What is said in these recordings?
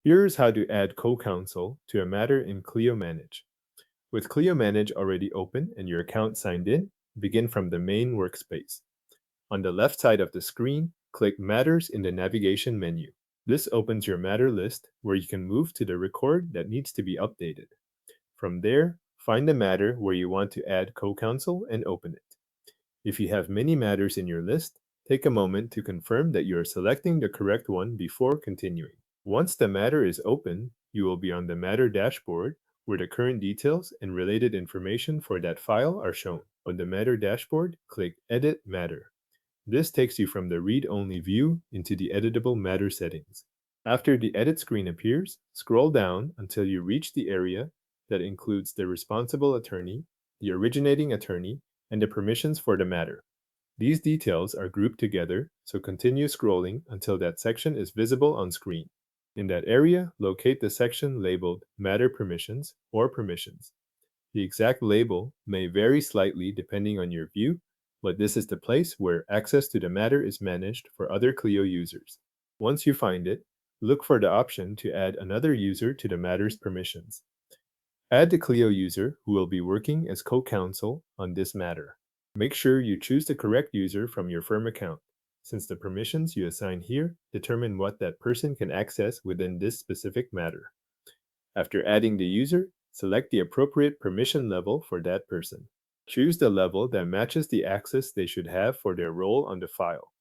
Here's how to add Co-Counsel to a matter in Clio Manage. With Clio Manage already open and your account signed in, begin from the main workspace. On the left side of the screen, click Matters in the navigation menu. This opens your matter list where you can move to the record that needs to be updated. From there, find the matter where you want to add Co-Counsel and open it. If you have many matters in your list, take a moment to confirm that you are selecting the correct one before continuing. Once the matter is open, you will be on the matter dashboard where the current details and related information for that file are shown. On the matter dashboard, click Edit Matter. This takes you from the read-only view into the editable matter settings. After the edit screen appears, scroll down until you reach the area that includes the responsible attorney, the originating attorney, and the permissions for the matter. These details are grouped together, so continue scrolling until that section is visible on screen. In that area, locate the section labeled Matter Permissions or Permissions. The exact label may vary slightly depending on your view, but this is the place where access to the matter is managed for other Clio users. Once you find it, look for the option to add another user to the matter's permissions. Add the Clio user who will be working as co-counsel on this matter. Make sure you choose the correct user from your firm account, since the permissions you assign here determine what that person can access within this specific matter. After adding the user, select the appropriate permission level for that person. Choose the level that matches the access they should have for their role on the file.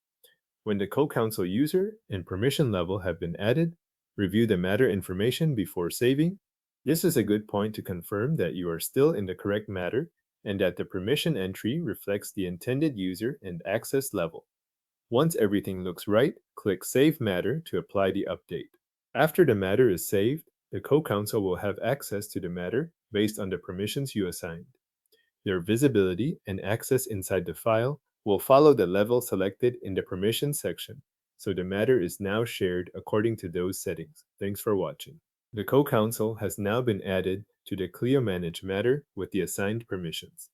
When the co-counsel user and permission level have been added, review the matter information before saving. This is a good point to confirm that you are still in the correct matter and that the permission entry reflects the intended user and access level. Once everything looks right, click Save Matter to apply the update. After the matter is saved, the co-counsel will have access to the matter based on the permissions you assigned. Their visibility and access inside the file will follow the level selected in the permissions section, so the matter is now shared according to those settings. Thanks for watching. The co-counsel has now been added to the Clio Manage matter with the assigned permissions.